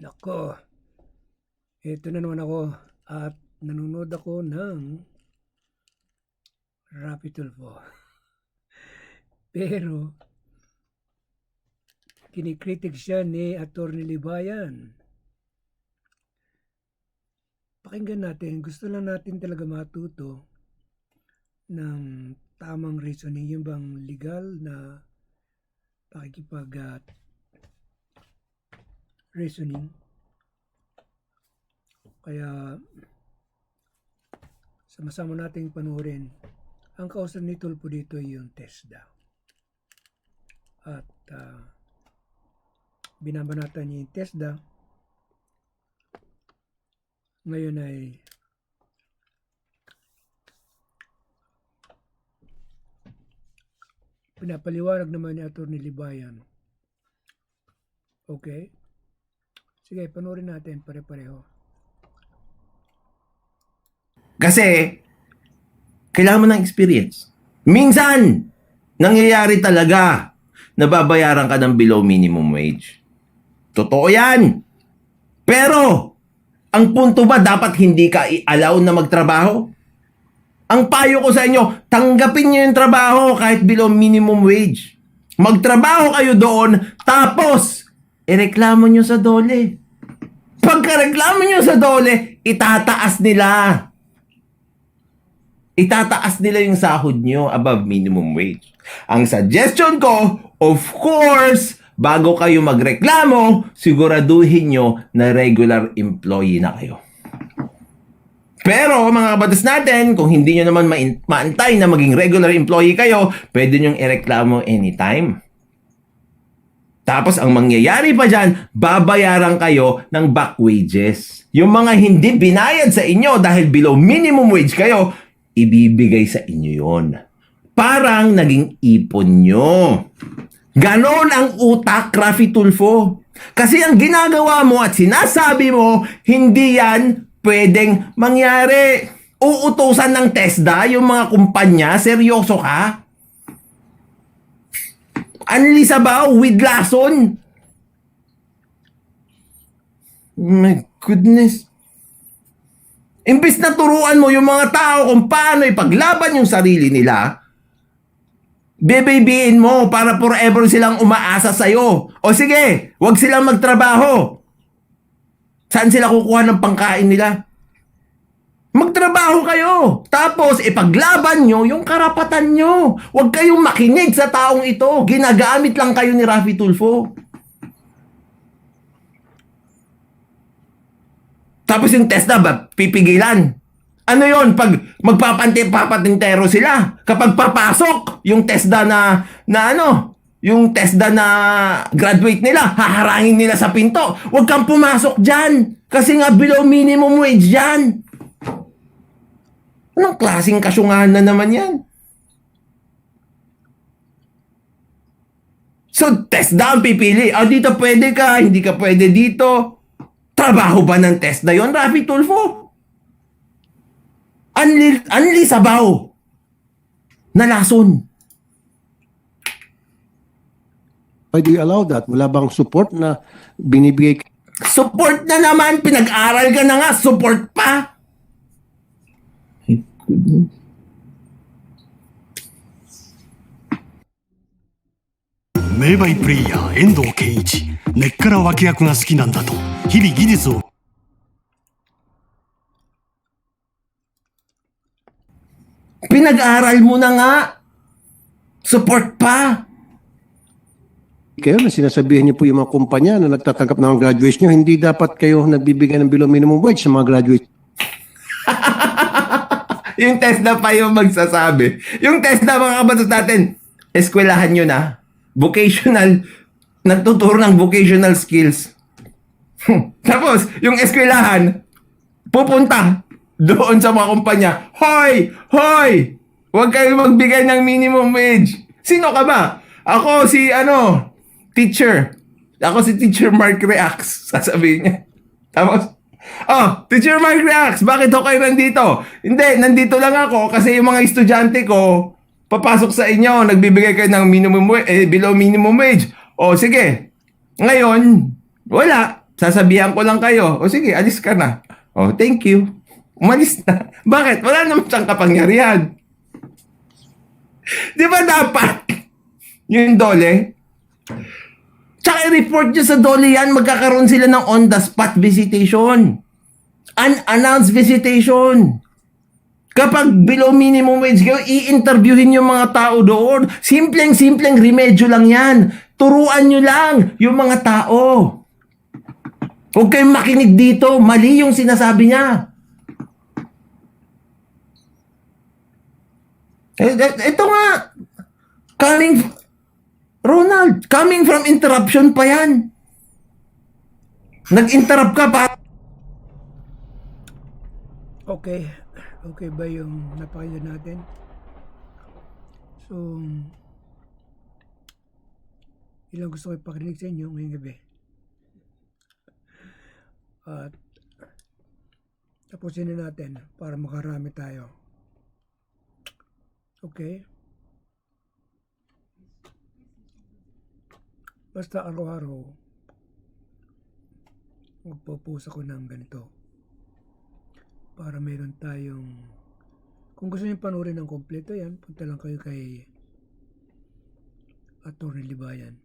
Nako, ito na naman ako at nanonood ako ng Rapi Tulfo. Pero, kinikritik siya ni Atty. Libayan. Pakinggan natin, gusto lang natin talaga matuto ng tamang reasoning, yung bang legal na reasoning. Kaya sama-sama nating panoorin. Ang kausap ni Tulfo dito yung TESDA. At binabanatan niya yung TESDA. Ngayon ay pinapaliwanag naman ni Atty. Libayan. Okay? Sige, panoorin natin pare-pareho. Kasi, kailangan mo ng experience. Minsan, nangyayari talaga, nababayaran ka ng below minimum wage. Totoo yan. Pero, ang punto ba dapat hindi ka i-allow na magtrabaho? Ang payo ko sa inyo, tanggapin nyo yung trabaho kahit below minimum wage. Magtrabaho kayo doon, tapos, ireklamo nyo sa dole. Pagkareklamo nyo sa dole, itataas nila. Itataas nila yung sahod nyo above minimum wage. Ang suggestion ko, of course, bago kayo magreklamo, siguraduhin nyo na regular employee na kayo. Pero mga kabatas natin, kung hindi nyo naman maantay na maging regular employee kayo, pwede nyong ireklamo anytime. Tapos ang mangyayari pa dyan, babayaran kayo ng back wages. Yung mga hindi binayad sa inyo dahil below minimum wage kayo, ibibigay sa inyo yon. Parang naging ipon nyo. Ganon ang utak, Rafi Tulfo. Kasi ang ginagawa mo at sinasabi mo, hindi yan pwedeng mangyari. Uutusan ng TESDA yung mga kumpanya, seryoso ka? Anli Sabaw with Lason. My goodness. Imbis na turuan mo yung mga tao kung paano ipaglaban yung sarili nila, bebebiin mo para forever silang umaasa sa'yo. O sige, wag silang magtrabaho. Saan sila kukuha ng pangkain nila? Magtrabaho kayo. Tapos ipaglaban nyo yung karapatan nyo. Huwag kayong makinig sa taong ito. Ginagamit lang kayo ni Rafi Tulfo. Tapos yung TESDA ba, pipigilan? Ano yon pag magpapatintero sila? Kapag papasok yung TESDA yung TESDA na graduate nila, haharangin nila sa pinto. Huwag kang pumasok dyan. Kasi nga below minimum wage yan. Anong klaseng kasyungahan na naman yan? So, TESDA ang pipili. Dito pwede ka, hindi ka pwede dito. Trabaho ba ng TESDA yun, Rafi Tulfo? Anli Sabaw na lason. Why do you allow that? Wala bang support na binibigay? Support na naman, pinag-aral ka na nga, support pa. My goodness. 名バイプレイヤー遠藤憲一、根っから脇役が好きなんだと日々技術を Pinag-aral mo na nga. Support pa. Kayo na sinasabihan niyo po yung mga kumpanya na nagtatanggap ng graduates niyo, hindi dapat kayo nagbibigay ng below minimum wage sa mga graduates. Yung TESDA pa yung magsasabi. Yung TESDA, mga kabatas natin, eskwelahan nyo na. Vocational, nagtuturo ng vocational skills. Tapos, yung eskwelahan, pupunta doon sa mga kumpanya, Hoy! Hoy! Huwag kayo magbigay ng minimum wage. Sino ka ba? Ako si, teacher. Ako si Teacher Mark Reacts. Sasabihin niya. Tapos, Teacher Mark Reacts, bakit ako kayo nandito? Hindi, nandito lang ako kasi yung mga estudyante ko, papasok sa inyo, nagbibigay kayo ng below minimum wage. O sige, ngayon, wala. Sasabihan ko lang kayo. O sige, alis ka na. O, thank you. Umalis na. Bakit? Wala naman siyang kapangyarihan. Di ba dapat? Yung dole? Tsaka i-report nyo sa dole yan, magkakaroon sila ng on-the-spot visitation. Unannounced visitation. Kapag below minimum wage kayo, i-interviewin yung mga tao doon. Simpleng remedyo lang yan. Turuan nyo lang yung mga tao. Huwag kayong makinig dito. Mali yung sinasabi niya. Ito nga. Ronald, coming from interruption pa yan. Nag-interrupt ka pa. Okay. Okay ba yung napakinggan natin? So, ilang gusto ko ipakrinig sa inyo ngayong gabi. At tapusin na natin para makarami tayo. Okay? Basta araw-araw, magpo-post ako ng ganito. Para meron tayong, kung gusto niyo panoorin ng kompleto yan, punta lang kayo kay Atty. Libayan.